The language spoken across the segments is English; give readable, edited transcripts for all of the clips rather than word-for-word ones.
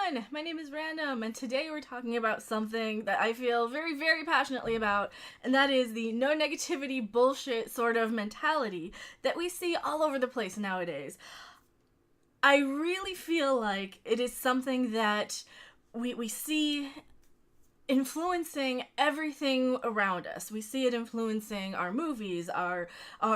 everyone! My name is Random, and today we're talking about something that I feel very, very passionately about, and that is the no negativity bullshit sort of mentality that we see all over the place nowadays. I really feel like it is something that we see influencing everything around us. We see it influencing our movies, our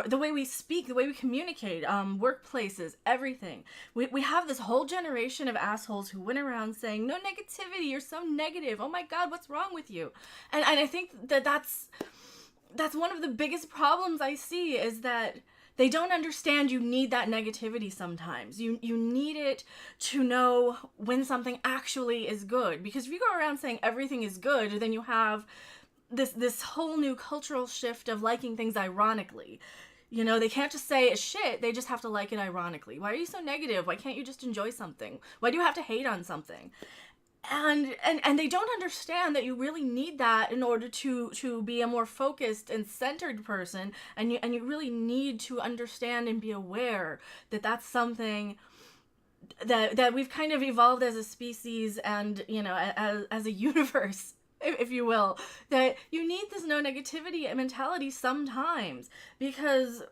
the way we speak, the way we communicate, workplaces, everything. We have this whole generation of assholes who went around saying, no negativity, you're so negative. Oh my God, what's wrong with you? And I think that's one of the biggest problems I see is that they don't understand you need that negativity sometimes. You need it to know when something actually is good. Because if you go around saying everything is good, then you have this whole new cultural shift of liking things ironically. You know, they can't just say it's shit, they just have to like it ironically. Why are you so negative? Why can't you just enjoy something? Why do you have to hate on something? And they don't understand that you really need that in order to be a more focused and centered person, and you really need to understand and be aware that that's something that we've kind of evolved as a species, and you know, as a universe, if you will, that you need this no negativity mentality sometimes, because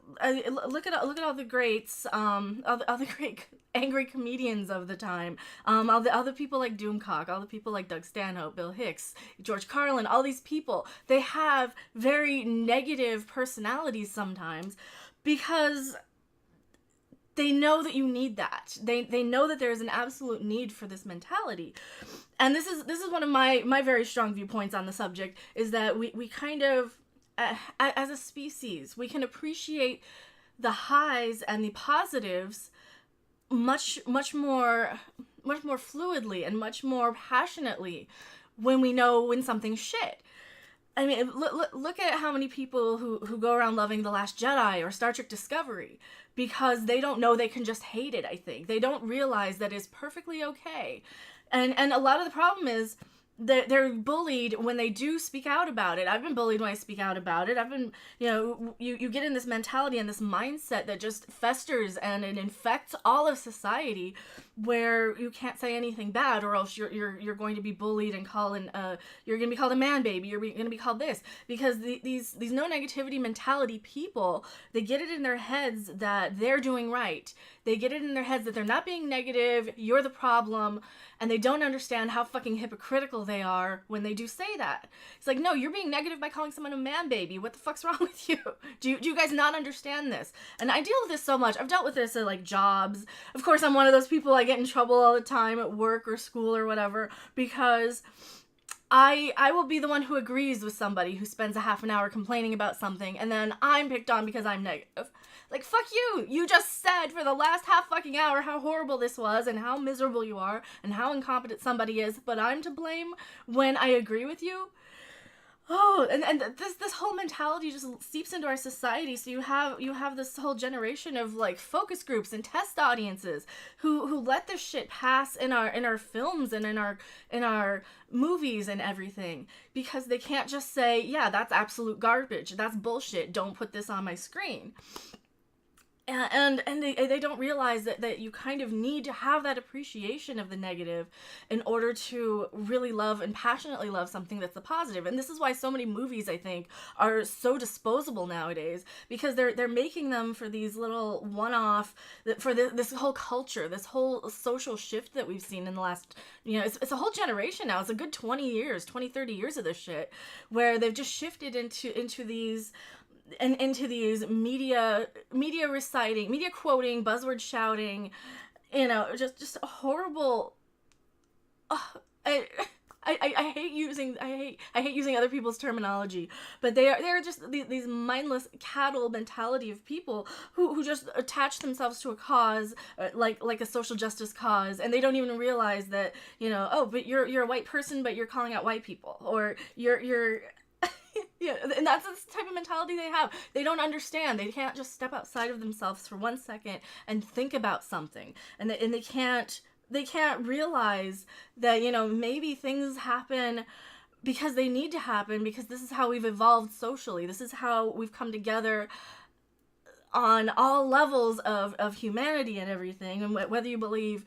look at all the greats, all the great angry comedians of the time, all the other people like Doomcock, all the people like Doug Stanhope, Bill Hicks, George Carlin, all these people, they have very negative personalities sometimes because they know that you need that. They know that there is an absolute need for this mentality. And this is one of my very strong viewpoints on the subject, is that we kind of, as a species, we can appreciate the highs and the positives much more fluidly and much more passionately when we know when something's shit. I mean, look at how many people who go around loving The Last Jedi or Star Trek Discovery, because they don't know they can just hate it, I think. They don't realize that it's perfectly okay. And a lot of the problem is that they're bullied when they do speak out about it. I've been bullied when I speak out about it. I've been, you know, you get in this mentality and this mindset that just festers and it infects all of society, where you can't say anything bad, or else you're going to be bullied and you're going to be called a man baby, you're going to be called this, because these no negativity mentality people, they get it in their heads that they're doing right. They get it in their heads that they're not being negative, you're the problem, and they don't understand how fucking hypocritical they are when they do say that. It's like, no, you're being negative by calling someone a man baby. What the fuck's wrong with you? Do you guys not understand this? And I deal with this so much. I've dealt with this at like jobs. Of course, I'm one of those people, I get in trouble all the time at work or school or whatever, because I will be the one who agrees with somebody who spends a half an hour complaining about something, and then I'm picked on because I'm negative. Like, fuck you! You just said for the last half fucking hour how horrible this was, and how miserable you are, and how incompetent somebody is, but I'm to blame when I agree with you? Oh, and this whole mentality just seeps into our society. So you have this whole generation of like focus groups and test audiences who let this shit pass in our films and in our movies and everything, because they can't just say, yeah, that's absolute garbage, that's bullshit, don't put this on my screen. And they don't realize that you kind of need to have that appreciation of the negative in order to really love and passionately love something that's a positive. And this is why so many movies, I think, are so disposable nowadays, because they're making them for these little one-off, for this whole culture, this whole social shift that we've seen in the last, you know, it's a whole generation now. It's a good 30 years of this shit, where they've just shifted into these media reciting, media quoting, buzzword shouting, you know, just horrible. I hate using other people's terminology, but they're just these mindless cattle mentality of people who just attach themselves to a cause, like a social justice cause, and they don't even realize that, you know, oh, but you're a white person, but you're calling out white people, or you're yeah, and that's the type of mentality they have. They don't understand. They can't just step outside of themselves for 1 second and think about something, and they can't realize that, you know, maybe things happen because they need to happen, because this is how we've evolved socially. This is how we've come together on all levels of humanity and everything. And whether you believe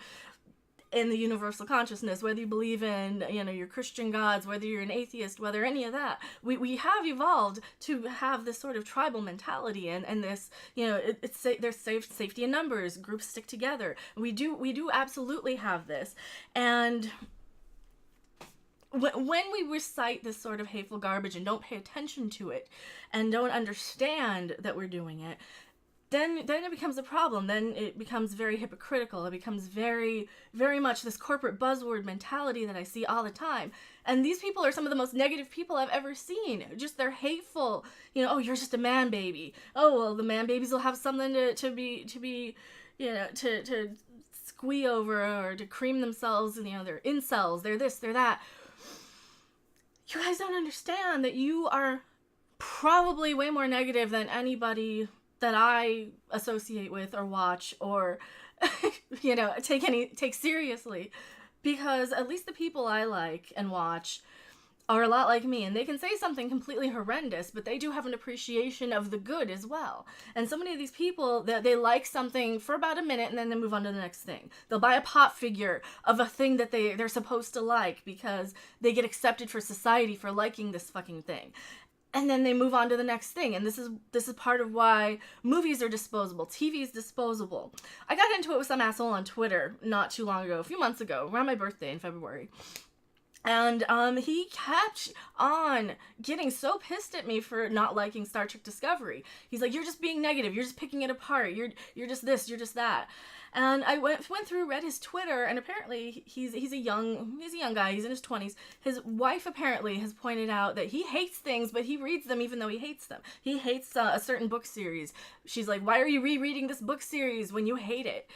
in the universal consciousness, whether you believe in, your Christian gods, whether you're an atheist, whether any of that, we have evolved to have this sort of tribal mentality, and this, there's safety in numbers, groups stick together. We do absolutely have this. And when we recite this sort of hateful garbage and don't pay attention to it and don't understand that we're doing it, then it becomes a problem. Then it becomes very hypocritical. It becomes very, very much this corporate buzzword mentality that I see all the time. And these people are some of the most negative people I've ever seen. Just, they're hateful. Oh, you're just a man baby. Oh, well, the man babies will have something to be to squee over, or to cream themselves, and they're incels, they're this, they're that. You guys don't understand that you are probably way more negative than anybody that I associate with or watch or, take seriously. Because at least the people I like and watch are a lot like me, and they can say something completely horrendous, but they do have an appreciation of the good as well. And so many of these people, that they like something for about a minute and then they move on to the next thing. They'll buy a pop figure of a thing that they're supposed to like because they get accepted for society for liking this fucking thing. And then they move on to the next thing. And this is part of why movies are disposable. TV is disposable. I got into it with some asshole on Twitter not too long ago, a few months ago, around my birthday in February. And he kept on getting so pissed at me for not liking Star Trek Discovery. He's like, you're just being negative. You're just picking it apart. You're just this. You're just that. And I went through, read his Twitter, and apparently he's a young guy. He's in his 20s. His wife apparently has pointed out that he hates things, but he reads them even though he hates them. He hates a certain book series. She's like, why are you rereading this book series when you hate it?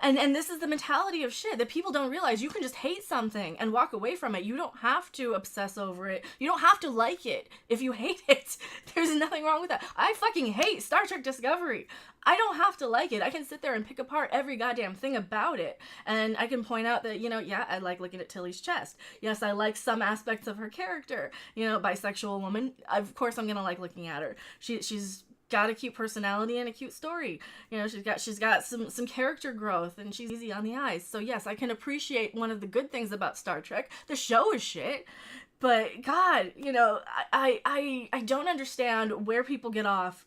And this is the mentality of shit that people don't realize. You can just hate something and walk away from it. You don't have to obsess over it. You don't have to like it if you hate it. There's nothing wrong with that. I fucking hate Star Trek Discovery. I don't have to like it. I can sit there and pick apart every goddamn thing about it. And I can point out that, yeah, I like looking at Tilly's chest. Yes, I like some aspects of her character. Bisexual woman. Of course I'm going to like looking at her. She's got a cute personality and a cute story. She's got some character growth, and she's easy on the eyes. So yes, I can appreciate one of the good things about Star Trek. The show is shit, but God, I don't understand where people get off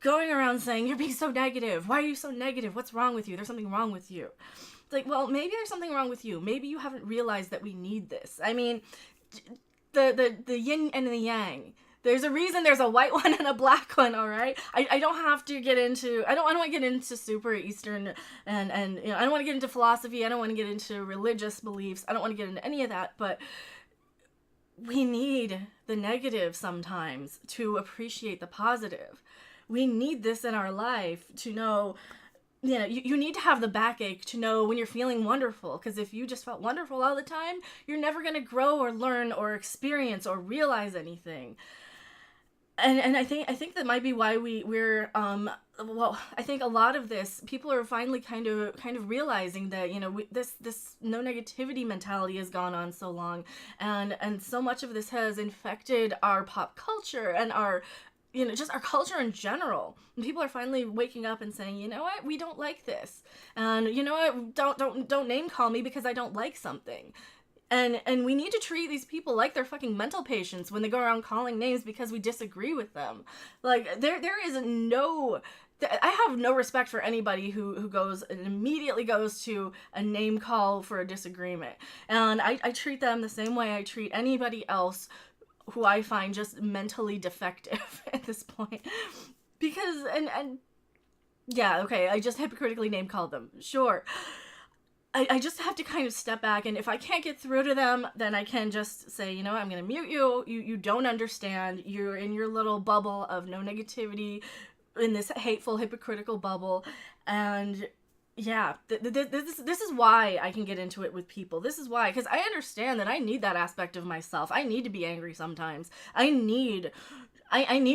going around saying, you're being so negative. Why are you so negative? What's wrong with you? There's something wrong with you. It's like, well, maybe there's something wrong with you. Maybe you haven't realized that we need this. I mean, the yin and the yang. There's a reason there's a white one and a black one, all right? I don't have to get into, I don't want to get into super Eastern and I don't want to get into philosophy. I don't want to get into religious beliefs. I don't want to get into any of that, but we need the negative sometimes to appreciate the positive. We need this in our life to know, you need to have the backache to know when you're feeling wonderful, because if you just felt wonderful all the time, you're never going to grow or learn or experience or realize anything. And I think that might be why we're I think a lot of this, people are finally kind of realizing that this no negativity mentality has gone on so long, and so much of this has infected our pop culture and our just our culture in general. And people are finally waking up and saying, you know what, we don't like this, and you know what, don't name call me because I don't like something. And we need to treat these people like they're fucking mental patients when they go around calling names because we disagree with them. Like, there is I have no respect for anybody who goes and immediately goes to a name call for a disagreement. And I treat them the same way I treat anybody else who I find just mentally defective at this point. Because, and yeah, okay, I just hypocritically name called them. Sure. I just have to kind of step back, and if I can't get through to them, then I can just say, I'm going to mute you. You don't understand. You're in your little bubble of no negativity, in this hateful, hypocritical bubble. And yeah, this is why I can get into it with people. This is why, because I understand that I need that aspect of myself. I need to be angry sometimes. I need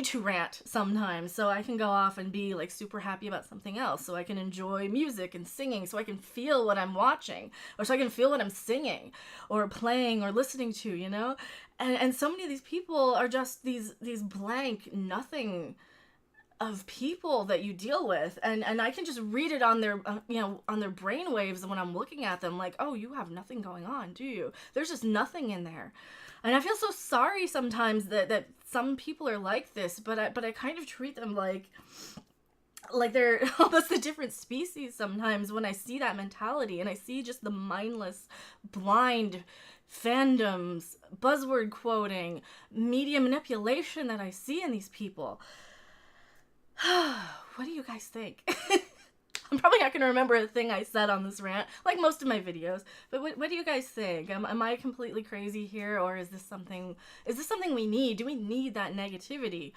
to rant sometimes so I can go off and be like super happy about something else, so I can enjoy music and singing, so I can feel what I'm watching, or so I can feel what I'm singing or playing or listening to, and so many of these people are just these blank nothing of people that you deal with, and I can just read it on their on their brain waves when I'm looking at them, like, oh, you have nothing going on, do you? There's just nothing in there. And I feel so sorry sometimes that some people are like this, but I kind of treat them like they're almost a different species sometimes when I see that mentality, and I see just the mindless, blind fandoms, buzzword quoting, media manipulation that I see in these people. What do you guys think? I'm probably not going to remember a thing I said on this rant, like most of my videos, but what do you guys think? Am I completely crazy here, or is this something we need? Do we need that negativity?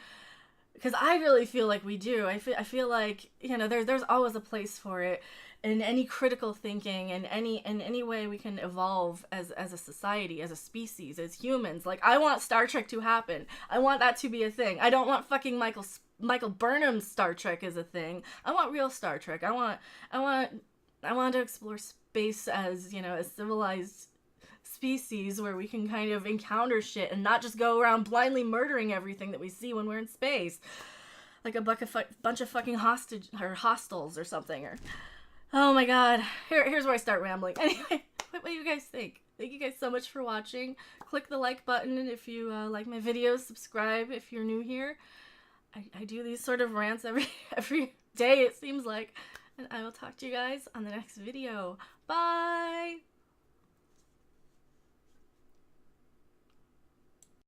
Because I really feel like we do. I feel like, there's always a place for it in any critical thinking, and any way we can evolve as a society, as a species, as humans. Like, I want Star Trek to happen. I want that to be a thing. I don't want fucking Michael Burnham's Star Trek as a thing. I want real Star Trek. I want to explore space as, a civilized species where we can kind of encounter shit and not just go around blindly murdering everything that we see when we're in space, like a bunch of fucking hostiles or something. Or, oh my god, here's where I start rambling. Anyway, what do you guys think? Thank you guys so much for watching. Click the like button if you like my videos. Subscribe if you're new here. I do these sort of rants every day, it seems like. And I will talk to you guys on the next video. Bye!